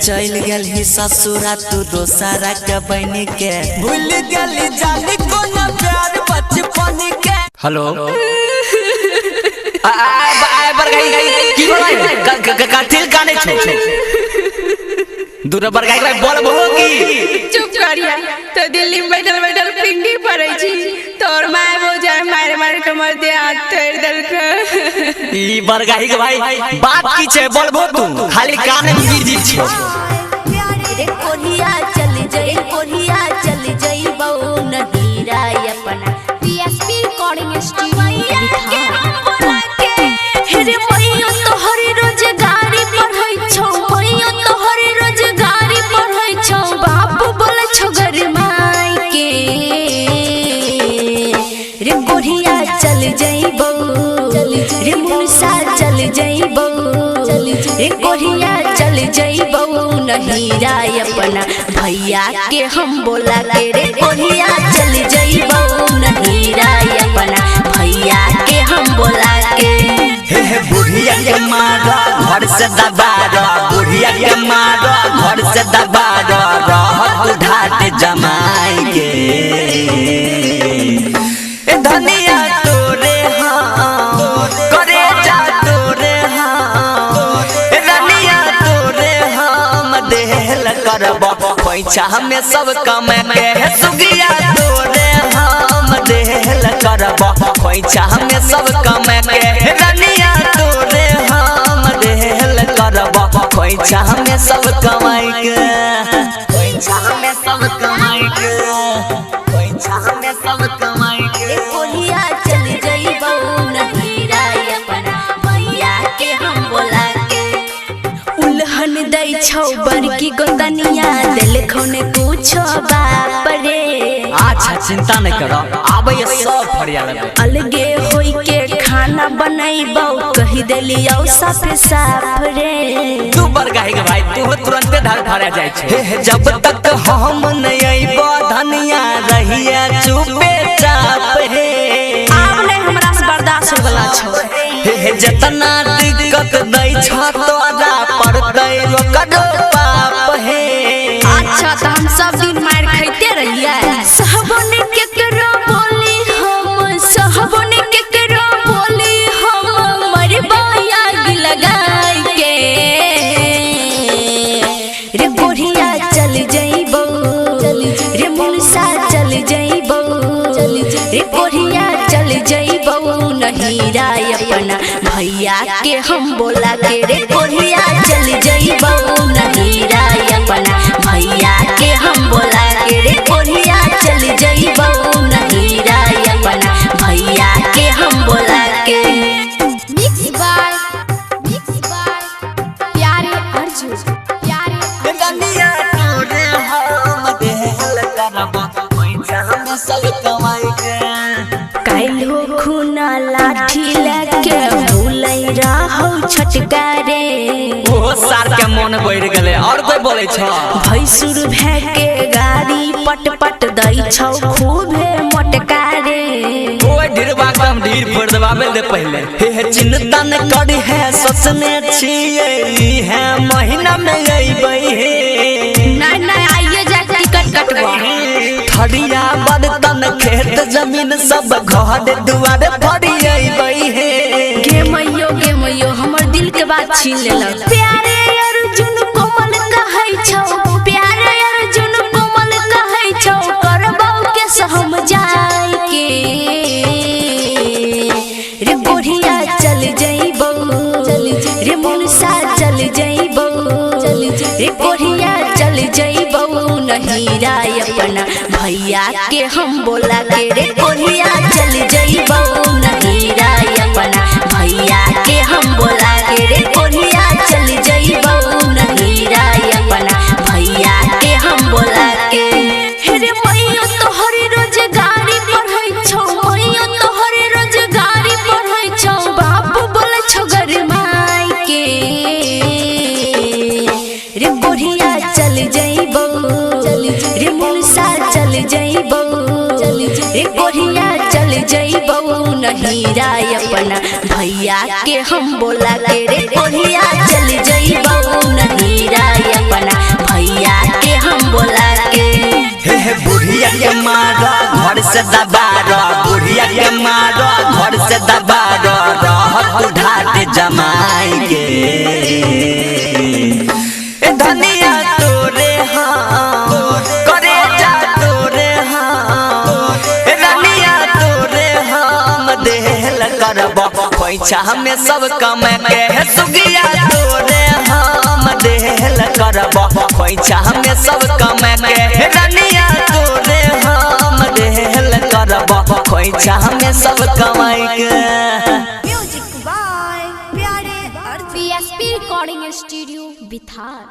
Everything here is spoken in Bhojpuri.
चल गली ससुरा तू दोसरा के बन के भूल गली जानी कोन प्यार बचपन के। हेलो बर गई की बोलाई कातिल गाने छो दूर बर गई बोल होगी चुप करिया तो दिल्ली में बैठल बैठल पिंडी पड़ै छी तोर माय बोझा मार मार के मर दे हाथ तोड़ दल के ई बर गई के भाई बात की छे बोलबो तू खाली कान में बिजी छो। रे कोरिया चल जई बहु नदीरा अपना पीएसपी रिकॉर्डिंग स्टूडियो रे मैया तोहरे रोजगारी पढ़ै छौ मैया तोहरे रोजगारी पढ़ै छौ बाबू बोले छौ गरमाई के रे कोरिया चल जई बहु रे मुनसा चल जई बहु रे कोरिया चल जई बहु नहीरा अपना भैया के हम बोला के रे कोरिया चल जई बहु नहीरा अपना भैया के हम बोला के। हे बुढ़िया के मारो घर से दबारो बुढ़िया के मारो घर से दबारो रहत ढाट जमाई के धनिया तोरे हाँ करे जा तोरे हाँ रनिया तोरे हम देहल करबो पैसा में सब कम के सुगिया तोरे हम देहल करबो पैसा में सब कम के रनिया तोरे हम देहल करबो पैसा में सब कमाई के पैसा में सब कमाई के पैसा में सब कमाई के। कोरिया चल जई बहु नहीरा अपना भैया के हम बोला के उल्हन दई छौ बड़की गोतनिया दिल खौने कुछो बाप रे। अच्छा चिंता नहीं करो आबे सब फरियाद में अलगे होई के खाना बनैबौ कहि देलियौ साफ साफ रे तू बर गाही के भाई तू तुरंते धार भरा जाय छे जब तक हम नहीं आइबो धनिया रहिया चुपे चाप हे आब नहीं हमरा से बर्दाश्त हो गला छौ हे जतना दिक्कत दै छ तोरा पड़तै ओकर पाप हे। अच्छा तो हम सब दिन मार खाइते रहिए सहबन केकरो बोली हम सहबन केकरो बोली हम मरबा आग लगाई के रे कोरिया चल जइबौ रे मुनसा चल जइबौ रे कोरिया चल जइबौ नहीरा अपना भैया के हम बोला के रे कोरिया चल जइबौ नहीरा अपना भैया के हम बोला के रे कोरिया चल जइबौ नहीरा अपना भैया के हम बोला के। मिक्स बाय प्यारे अर्जुन प्यारे रनिया तोरे हम देहल करबो पैसा में सब कमाई के काइलो खुना लाठी लेके भूलै रहौ छटकारे ओ सार के मन बढ़ गेले और कोई बोले छ भैसुर भे के गाड़ी पट पट दै छौ खूबे मोटकारे ओए ढिरवा कम ढीर फोड़ दबावे दे पहले हे चिंता न कर है सोचने छिए ई है महीना में अइबै हे नहीं नहीं आइए जा टिकट कटवा खड़िया बर्तन खेत जमीन सब घर दुआर भरी अइबै हे गे मैयो हमर दिल के बात छीन लेलक प्यारे अर्जुन कोमल कहै छौ प्यारे अर्जुन कोमल कहै छौ करबौ के हम जाय के रे कोरिया चल जइबौ रे मुनसा चल जइबौ रे कोरिया चल जइबौ नहीरा अपना भैया के हम बोला के रे कोरिया चल जइबौ नहीरा अपना भैया के हम बोला के रे कोरिया चल जइबौ नहीरा अपना भैया के हम बोला के रे मैया तोहरे रोजगारी पढ़ै छौ मैया तोहरे रोजगारी पढ़ै छौ बाबू बोले छौ गरमाई के रे कोरिया चल जइबौ रे मुनसा चल जइबौ रे कोरिया चल जइबौ नहीरा अपना भैया के हम बोला के रे कोरिया चल जइबौ नहीरा अपना है बुढ़िया के मारो घर से दबारो बुढ़िया के मारो घर से दबारो रहत ढाट जमाई के धनिया तोरे हाँ करे जा तोरे हाँ रनिया तोरे हम देहल करब पैसा हमें सब कम के सुगिया तोरे हम देहल करब पैसा हमें सब कम के रनिया तोरे हम देहल करब पैसा हमें सब कमाई के म्यूजिक बाय प्यारे PSP रिकॉर्डिंग स्टूडियो बिथार।